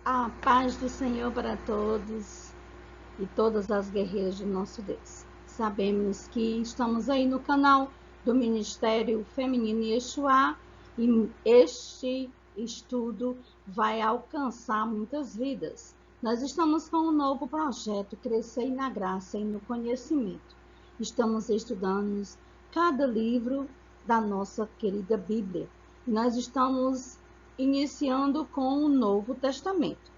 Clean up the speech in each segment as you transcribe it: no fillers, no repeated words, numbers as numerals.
A paz do Senhor para todos e todas as guerreiras de nosso Deus. Sabemos que estamos aí no canal do Ministério Feminino Yeshua e este estudo vai alcançar muitas vidas. Nós estamos com um novo projeto, Crescer na Graça e no Conhecimento. Estamos estudando cada livro da nossa querida Bíblia. Nós estamos iniciando com o Novo Testamento.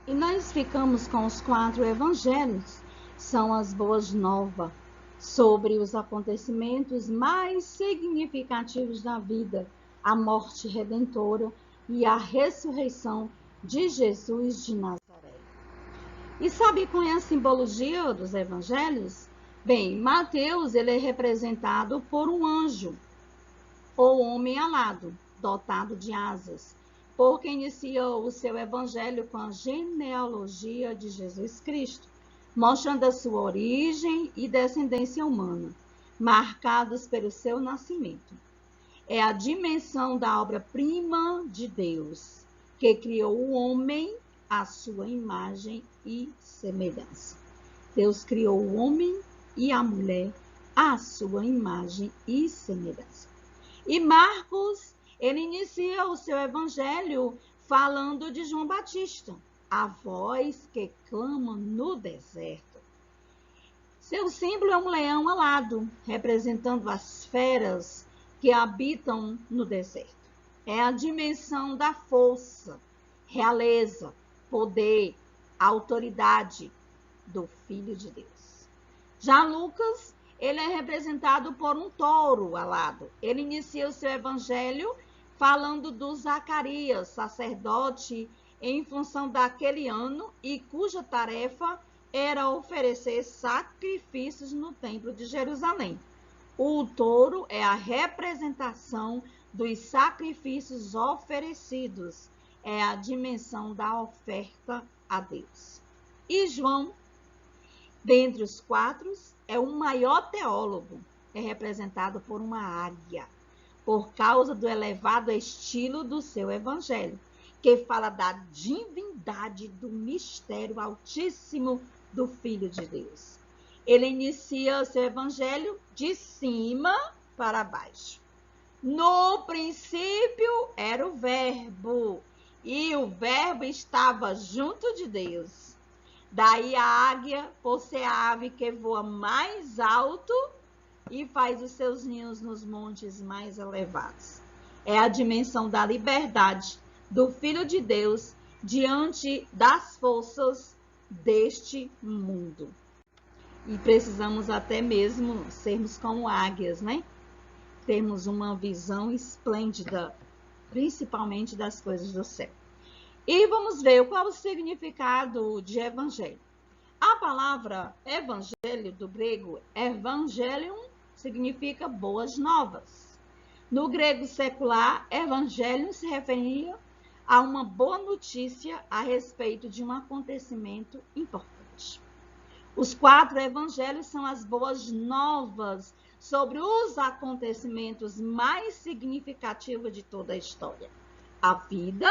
E nós ficamos com os 4 evangelhos, são as boas novas sobre os acontecimentos mais significativos da vida, a morte redentora e a ressurreição de Jesus de Nazaré. E sabe qual é a simbologia dos evangelhos? Bem, Mateus ele é representado por um anjo, ou homem alado, dotado de asas, porque iniciou o seu evangelho com a genealogia de Jesus Cristo, mostrando a sua origem e descendência humana, marcados pelo seu nascimento. É a dimensão da obra-prima de Deus, que criou o homem à sua imagem e semelhança. Deus criou o homem e a mulher à sua imagem e semelhança. E Marcos, ele inicia o seu evangelho falando de João Batista, a voz que clama no deserto. Seu símbolo é um leão alado, representando as feras que habitam no deserto. É a dimensão da força, realeza, poder, autoridade do Filho de Deus. Já Lucas, ele é representado por um touro alado. Ele inicia o seu evangelho falando do Zacarias, sacerdote, em função daquele ano e cuja tarefa era oferecer sacrifícios no templo de Jerusalém. O touro é a representação dos sacrifícios oferecidos, é a dimensão da oferta a Deus. E João, dentre os 4, é o maior teólogo, é representado por uma águia, por causa do elevado estilo do seu evangelho, que fala da divindade do mistério altíssimo do Filho de Deus. Ele inicia o seu evangelho de cima para baixo. No princípio era o verbo, e o verbo estava junto de Deus. Daí a águia, por ser a ave que voa mais alto e faz os seus ninhos nos montes mais elevados. É a dimensão da liberdade do Filho de Deus diante das forças deste mundo. E precisamos até mesmo sermos como águias, né? Termos uma visão esplêndida, principalmente das coisas do céu. E vamos ver qual é o significado de evangelho. A palavra evangelho, do grego evangelion, significa boas novas. No grego secular, evangelho se referia a uma boa notícia a respeito de um acontecimento importante. Os 4 evangelhos são as boas novas sobre os acontecimentos mais significativos de toda a história. A vida,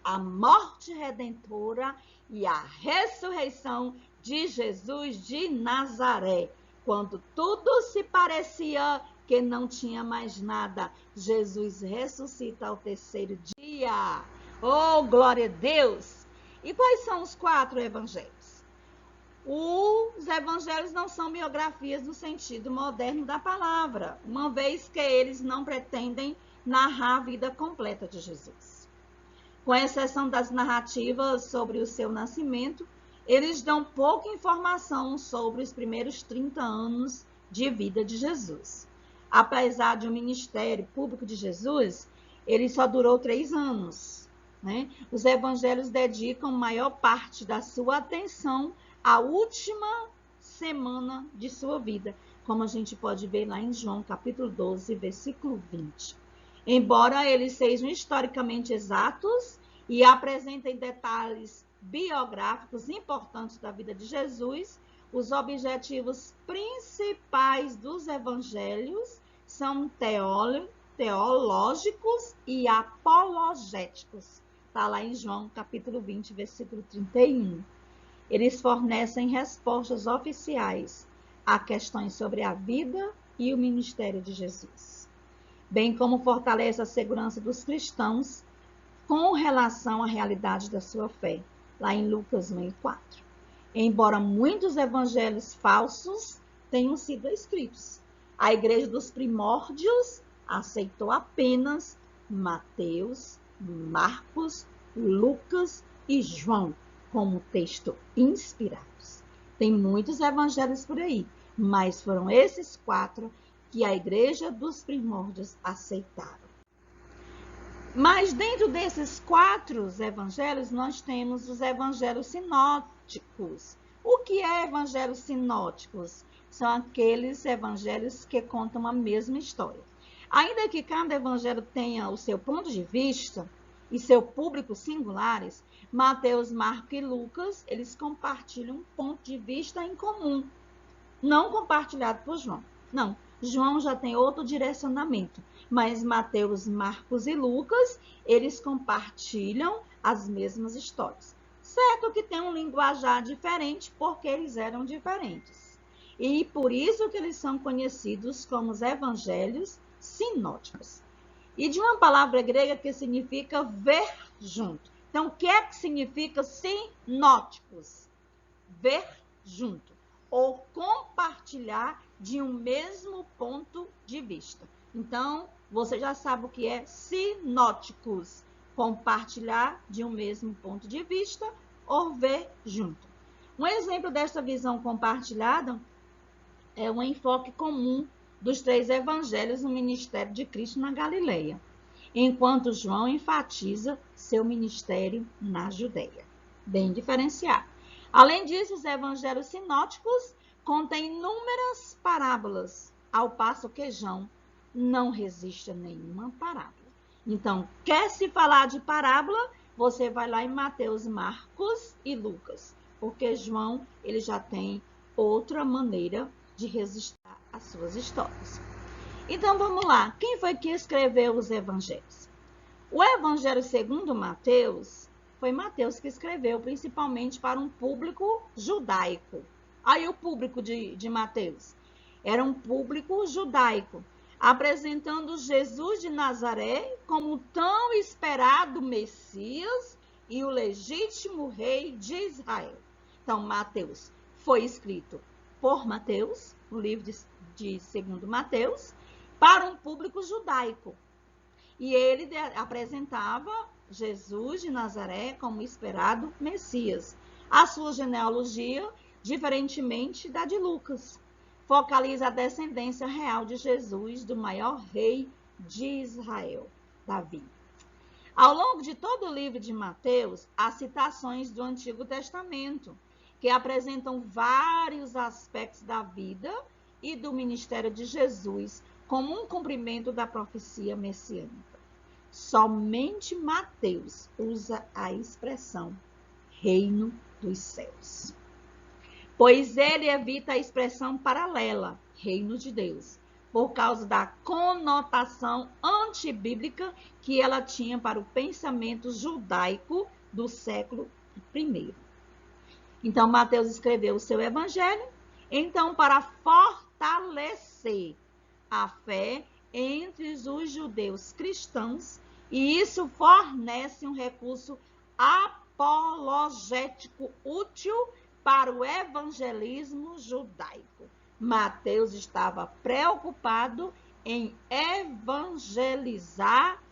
a morte redentora e a ressurreição de Jesus de Nazaré. Quando tudo se parecia que não tinha mais nada, Jesus ressuscita ao 3º dia. Oh, glória a Deus! E quais são os 4 evangelhos? Os evangelhos não são biografias no sentido moderno da palavra, uma vez que eles não pretendem narrar a vida completa de Jesus. Com exceção das narrativas sobre o seu nascimento, eles dão pouca informação sobre os primeiros 30 anos de vida de Jesus. Apesar de um ministério público de Jesus, ele só durou 3 anos. Né? Os evangelhos dedicam maior parte da sua atenção à última semana de sua vida, como a gente pode ver lá em João, capítulo 12, versículo 20. Embora eles sejam historicamente exatos e apresentem detalhes biográficos importantes da vida de Jesus, os objetivos principais dos evangelhos são teológicos e apologéticos, está lá em João, capítulo 20, versículo 31. Eles fornecem respostas oficiais a questões sobre a vida e o ministério de Jesus, bem como fortalece a segurança dos cristãos com relação à realidade da sua fé, lá em Lucas 1:4. Embora muitos evangelhos falsos tenham sido escritos, a igreja dos primórdios aceitou apenas Mateus, Marcos, Lucas e João como texto inspirados. Tem muitos evangelhos por aí, mas foram esses 4 que a igreja dos primórdios aceitaram. Mas dentro desses 4 evangelhos, nós temos os evangelhos sinóticos. O que é evangelhos sinóticos? São aqueles evangelhos que contam a mesma história. Ainda que cada evangelho tenha o seu ponto de vista e seu público singulares, Mateus, Marcos e Lucas, eles compartilham um ponto de vista em comum, não compartilhado por João. Não, João já tem outro direcionamento, mas Mateus, Marcos e Lucas, eles compartilham as mesmas histórias. Certo que tem um linguajar diferente, porque eles eram diferentes. E por isso que eles são conhecidos como os evangelhos sinóticos. E de uma palavra grega que significa ver junto. Então, o que é que significa sinóticos? Ver junto, ou compartilhar de um mesmo ponto de vista. Então, você já sabe o que é sinóticos, compartilhar de um mesmo ponto de vista ou ver junto. Um exemplo desta visão compartilhada é um enfoque comum dos 3 evangelhos no ministério de Cristo na Galileia, enquanto João enfatiza seu ministério na Judeia. Bem diferenciado. Além disso, os evangelhos sinóticos contêm inúmeras parábolas, ao passo que João não resiste a nenhuma parábola. Então, quer se falar de parábola, você vai lá em Mateus, Marcos e Lucas, porque João ele já tem outra maneira de registrar as suas histórias. Então, vamos lá. Quem foi que escreveu os evangelhos? O evangelho segundo Mateus, foi Mateus que escreveu, principalmente para um público judaico. Aí o público de Mateus era um público judaico, apresentando Jesus de Nazaré como o tão esperado Messias e o legítimo rei de Israel. Então, Mateus foi escrito por Mateus, o livro de 2 Mateus, para um público judaico. E ele apresentava Jesus de Nazaré como esperado Messias. A sua genealogia, diferentemente da de Lucas, focaliza a descendência real de Jesus, do maior rei de Israel, Davi. Ao longo de todo o livro de Mateus, há citações do Antigo Testamento, que apresentam vários aspectos da vida e do ministério de Jesus como um cumprimento da profecia messiânica. Somente Mateus usa a expressão reino dos céus, pois ele evita a expressão paralela, reino de Deus, por causa da conotação antibíblica que ela tinha para o pensamento judaico do século I. Então, Mateus escreveu o seu evangelho, então, para fortalecer a fé entre os judeus cristãos, e isso fornece um recurso apologético útil para o evangelismo judaico. Mateus estava preocupado em evangelizar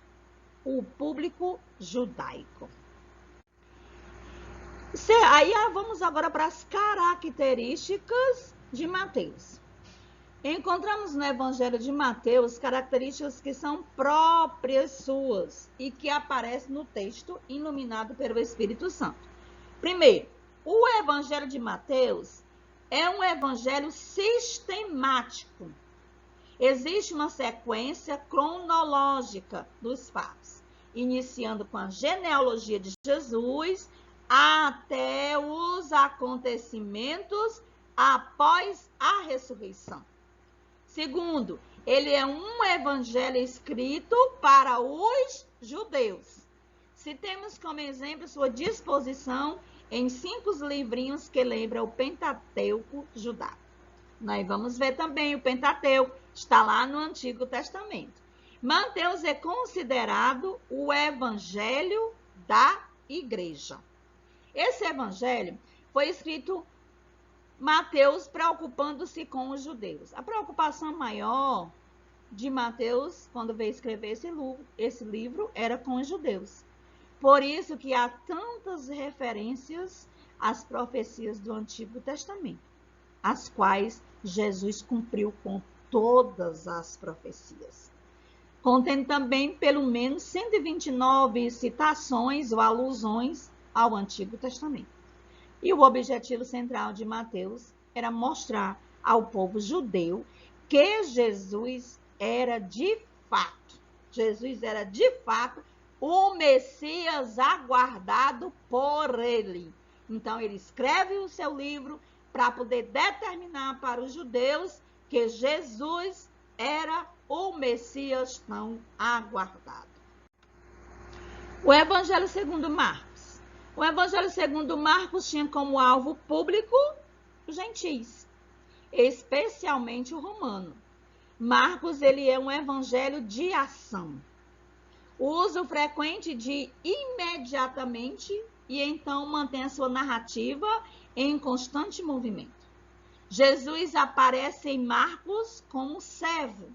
o público judaico. Aí vamos agora para as características de Mateus. Encontramos no Evangelho de Mateus características que são próprias suas e que aparecem no texto iluminado pelo Espírito Santo. Primeiro, o Evangelho de Mateus é um evangelho sistemático. Existe uma sequência cronológica dos fatos, iniciando com a genealogia de Jesus até os acontecimentos após a ressurreição. Segundo, ele é um evangelho escrito para os judeus, se temos como exemplo sua disposição em 5 livrinhos que lembram o Pentateuco judaico. Nós vamos ver também o Pentateuco, está lá no Antigo Testamento. Mateus é considerado o evangelho da igreja. Esse evangelho foi escrito Mateus preocupando-se com os judeus. A preocupação maior de Mateus, quando veio escrever esse livro, era com os judeus. Por isso que há tantas referências às profecias do Antigo Testamento, as quais Jesus cumpriu com todas as profecias. Contém também pelo menos 129 citações ou alusões ao Antigo Testamento. E o objetivo central de Mateus era mostrar ao povo judeu que Jesus era de fato o Messias aguardado por ele. Então ele escreve o seu livro para poder determinar para os judeus que Jesus era o Messias tão aguardado. O Evangelho segundo Marcos. O Evangelho segundo Marcos tinha como alvo público os gentis, especialmente o romano. Marcos, ele é um evangelho de ação. O uso frequente de imediatamente e então mantém a sua narrativa em constante movimento. Jesus aparece em Marcos como servo,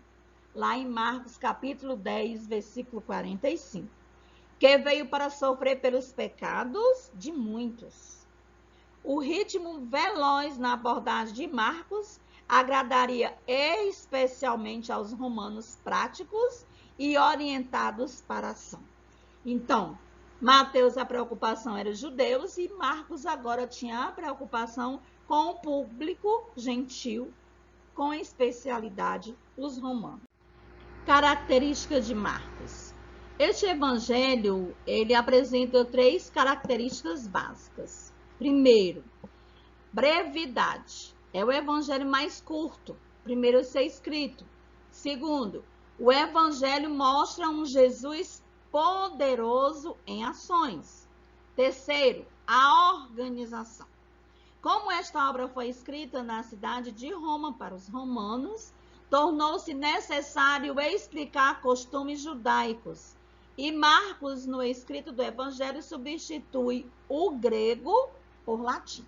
lá em Marcos capítulo 10, versículo 45. Que veio para sofrer pelos pecados de muitos. O ritmo veloz na abordagem de Marcos agradaria especialmente aos romanos práticos e orientados para a ação. Então, Mateus, a preocupação era os judeus e Marcos agora tinha a preocupação com o público gentil, com especialidade os romanos. Características de Marcos. Este evangelho, ele apresenta 3 características básicas. Primeiro, brevidade. É o evangelho mais curto, primeiro a ser escrito. Segundo, o evangelho mostra um Jesus poderoso em ações. Terceiro, a organização. Como esta obra foi escrita na cidade de Roma para os romanos, tornou-se necessário explicar costumes judaicos. E Marcos, no escrito do Evangelho, substitui o grego por latim.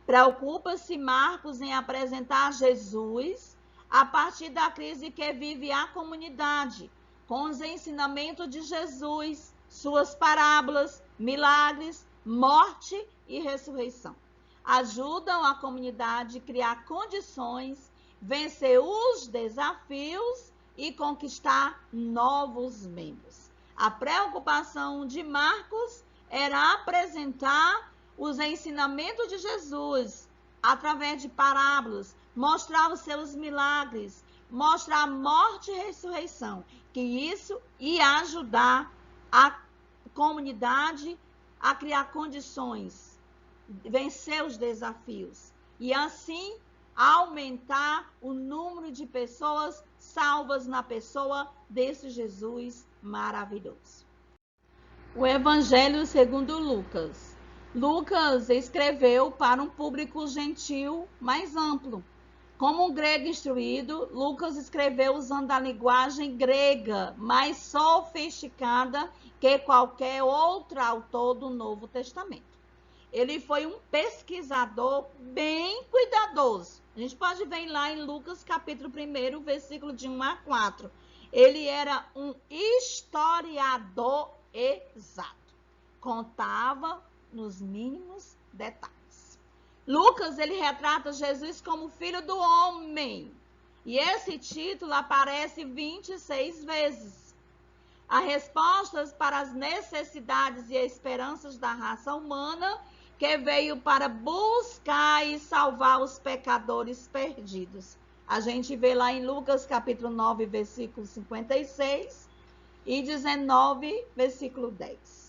Preocupa-se Marcos em apresentar Jesus a partir da crise que vive a comunidade, com os ensinamentos de Jesus, suas parábolas, milagres, morte e ressurreição. Ajudam a comunidade a criar condições, vencer os desafios e conquistar novos membros. A preocupação de Marcos era apresentar os ensinamentos de Jesus através de parábolas, mostrar os seus milagres, mostrar a morte e ressurreição, que isso ia ajudar a comunidade a criar condições, vencer os desafios e assim aumentar o número de pessoas salvas na pessoa desse Jesus maravilhoso. O Evangelho segundo Lucas. Lucas escreveu para um público gentil mais amplo. Como um grego instruído, Lucas escreveu usando a linguagem grega mais sofisticada que qualquer outro autor do Novo Testamento. Ele foi um pesquisador bem cuidadoso. A gente pode ver lá em Lucas capítulo 1, versículo de 1 a 4. Ele era um historiador exato. Contava nos mínimos detalhes. Lucas, ele retrata Jesus como filho do homem. E esse título aparece 26 vezes. Há respostas para as necessidades e esperanças da raça humana que veio para buscar e salvar os pecadores perdidos. A gente vê lá em Lucas capítulo 9, versículo 56 e 19, versículo 10.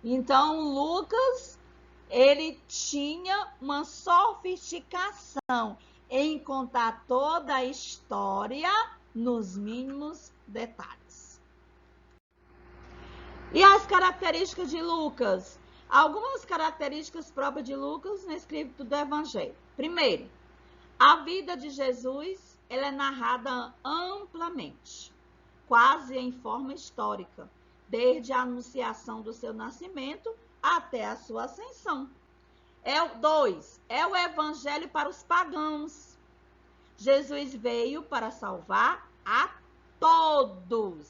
Então, Lucas, ele tinha uma sofisticação em contar toda a história nos mínimos detalhes. E as características de Lucas? Algumas características próprias de Lucas no escrito do Evangelho. Primeiro, a vida de Jesus ela é narrada amplamente, quase em forma histórica, desde a anunciação do seu nascimento até a sua ascensão. 2. É o Evangelho para os pagãos. Jesus veio para salvar a todos,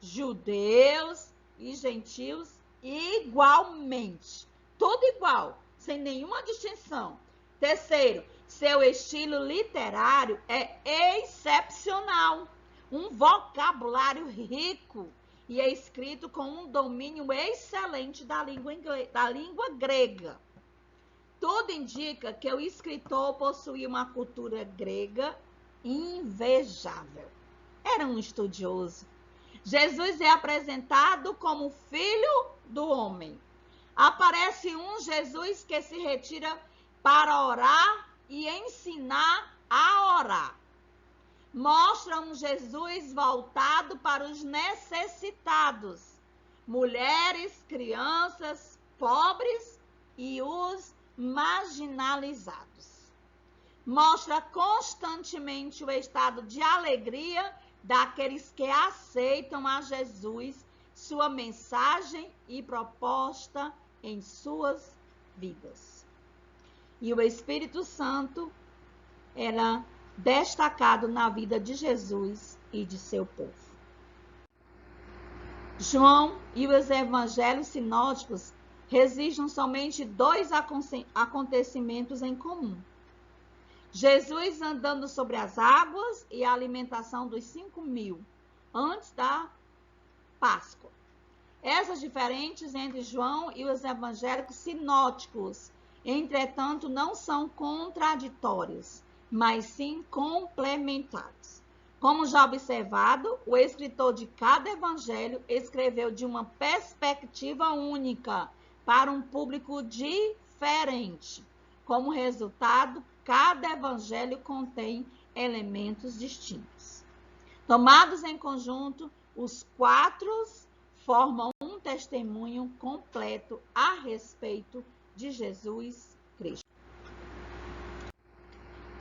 judeus e gentios igualmente. Tudo igual, sem nenhuma distinção. Terceiro, seu estilo literário é excepcional. Um vocabulário rico e é escrito com um domínio excelente da língua grega. Tudo indica que o escritor possuía uma cultura grega invejável. Era um estudioso. Jesus é apresentado como filho do homem. Aparece um Jesus que se retira para orar e ensinar a orar. Mostra um Jesus voltado para os necessitados, mulheres, crianças, pobres e os marginalizados. Mostra constantemente o estado de alegria daqueles que aceitam a Jesus, sua mensagem e proposta em suas vidas. E o Espírito Santo era destacado na vida de Jesus e de seu povo. João e os evangelhos sinóticos registram somente 2 acontecimentos em comum. Jesus andando sobre as águas e a alimentação dos 5.000 antes da Páscoa. Essas diferenças entre João e os evangelhos sinóticos, entretanto, não são contraditórias, mas sim complementares. Como já observado, o escritor de cada evangelho escreveu de uma perspectiva única para um público diferente. Como resultado, cada evangelho contém elementos distintos. Tomados em conjunto, os 4 formam um testemunho completo a respeito de Jesus Cristo.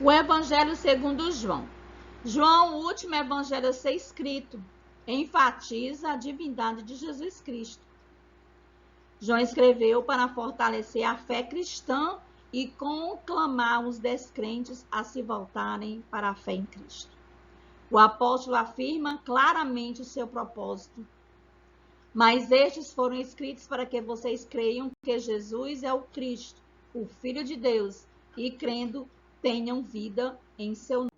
O Evangelho segundo João. João, o último evangelho a ser escrito, enfatiza a divindade de Jesus Cristo. João escreveu para fortalecer a fé cristã e conclamar os descrentes a se voltarem para a fé em Cristo. O apóstolo afirma claramente o seu propósito. Mas estes foram escritos para que vocês creiam que Jesus é o Cristo, o Filho de Deus, e crendo, tenham vida em seu nome.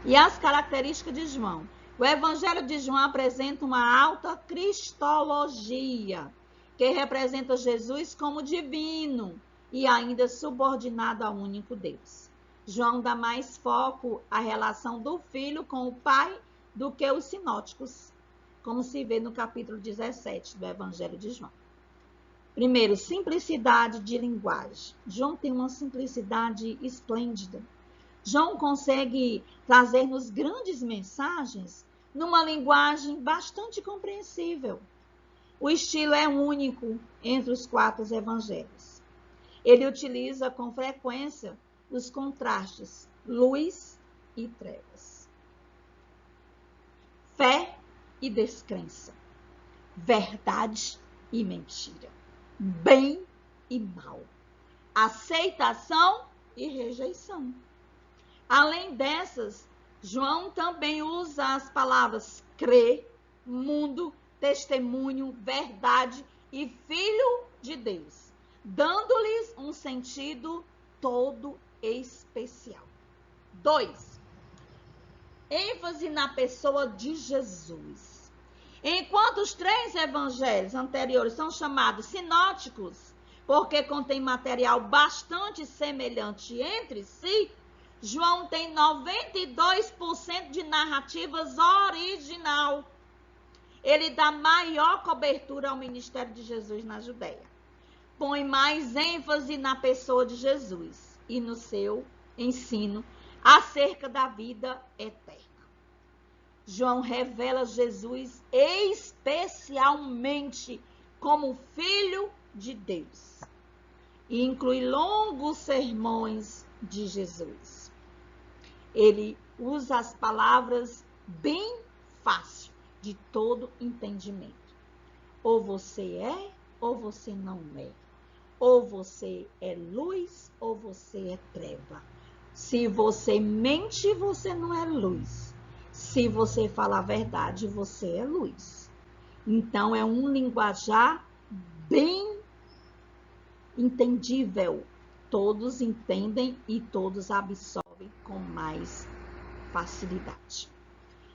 E as características de João. O Evangelho de João apresenta uma alta cristologia, que representa Jesus como divino e ainda subordinado ao único Deus. João dá mais foco à relação do Filho com o Pai do que os sinóticos, como se vê no capítulo 17 do Evangelho de João. Primeiro, simplicidade de linguagem. João tem uma simplicidade esplêndida. João consegue trazer-nos grandes mensagens numa linguagem bastante compreensível. O estilo é único entre os 4 evangelhos. Ele utiliza com frequência os contrastes, luz e trevas, fé e descrença, verdade e mentira, bem e mal, aceitação e rejeição. Além dessas, João também usa as palavras crer, mundo, testemunho, verdade e filho de Deus, dando-lhes um sentido todo especial. 2. ênfase na pessoa de Jesus. Enquanto os 3 evangelhos anteriores são chamados sinóticos, porque contém material bastante semelhante entre si, João tem 92% de narrativas original. Ele dá maior cobertura ao ministério de Jesus na Judéia. Põe mais ênfase na pessoa de Jesus e no seu ensino acerca da vida eterna. João revela Jesus especialmente como Filho de Deus e inclui longos sermões de Jesus. Ele usa as palavras bem fácil, de todo entendimento. Ou você é, ou você não é. Ou você é luz, ou você é treva. Se você mente, você não é luz. Se você fala a verdade, você é luz. Então, é um linguajar bem entendível. Todos entendem e todos absorvem com mais facilidade.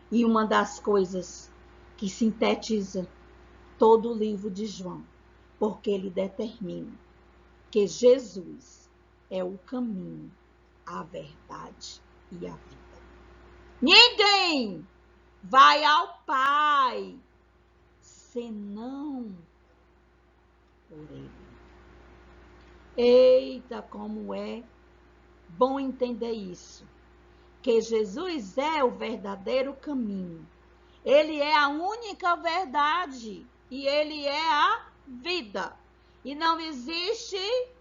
E uma das coisas que sintetiza todo o livro de João, porque ele determina que Jesus é o caminho, a verdade e a vida. Ninguém vai ao Pai senão por ele. Eita, como é bom entender isso, que Jesus é o verdadeiro caminho. Ele é a única verdade e ele é a vida. E não existe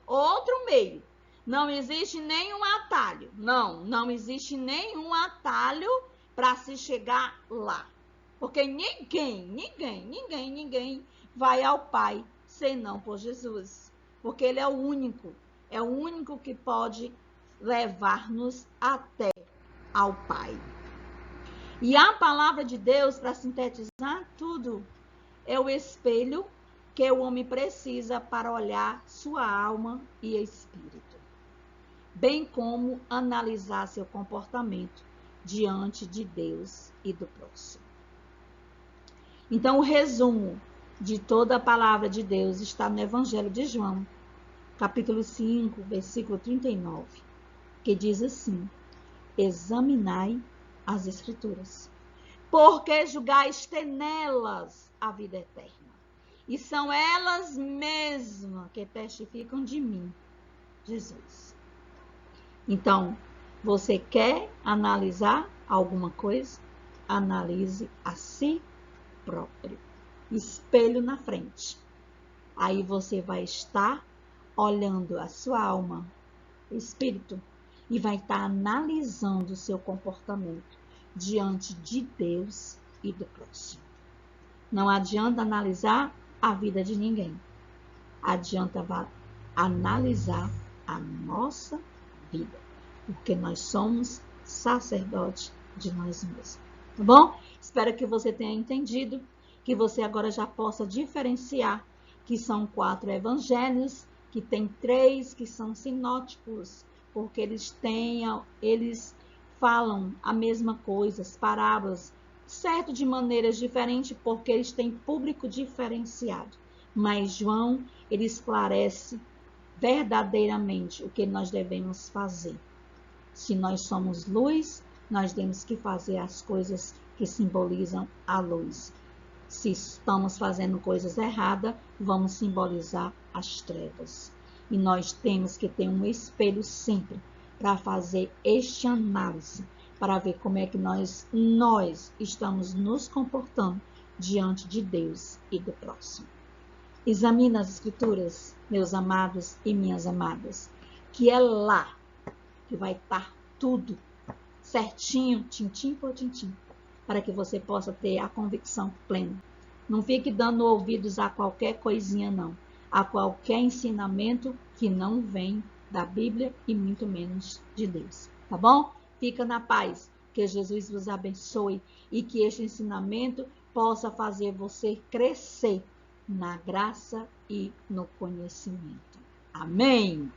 outro meio. Não existe nenhum atalho. Não existe nenhum atalho para se chegar lá. Porque ninguém vai ao Pai senão por Jesus. Porque ele é o único que pode levar-nos até ao Pai. E a palavra de Deus, para sintetizar tudo, é o espelho que o homem precisa para olhar sua alma e espírito, bem como analisar seu comportamento diante de Deus e do próximo. Então, o resumo de toda a palavra de Deus está no Evangelho de João, capítulo 5, versículo 39, que diz assim: examinai as Escrituras, porque julgais ter nelas a vida eterna, e são elas mesmas que testificam de mim, Jesus. Então, você quer analisar alguma coisa? Analise a si próprio. Espelho na frente. Aí você vai estar olhando a sua alma, espírito, e vai estar analisando o seu comportamento diante de Deus e do próximo. Não adianta analisar a vida de ninguém. Adianta analisar a nossa vida, porque nós somos sacerdotes de nós mesmos. Tá bom? Espero que você tenha entendido, que você agora já possa diferenciar que são 4 evangelhos, que tem 3 que são sinóticos, porque eles falam a mesma coisa, as parábolas, certo, de maneiras diferentes, porque eles têm público diferenciado. Mas João, ele esclarece verdadeiramente o que nós devemos fazer. Se nós somos luz, nós temos que fazer as coisas que simbolizam a luz. Se estamos fazendo coisas erradas, vamos simbolizar as trevas. E nós temos que ter um espelho sempre para fazer este análise, para ver como é que nós estamos nos comportando diante de Deus e do próximo. Examine as Escrituras, meus amados e minhas amadas, que é lá que vai estar tudo certinho, tintim por tintim, para que você possa ter a convicção plena. Não fique dando ouvidos a qualquer coisinha, não. A qualquer ensinamento que não vem da Bíblia e muito menos de Deus. Tá bom? Fica na paz. Que Jesus vos abençoe e que este ensinamento possa fazer você crescer na graça e no conhecimento. Amém!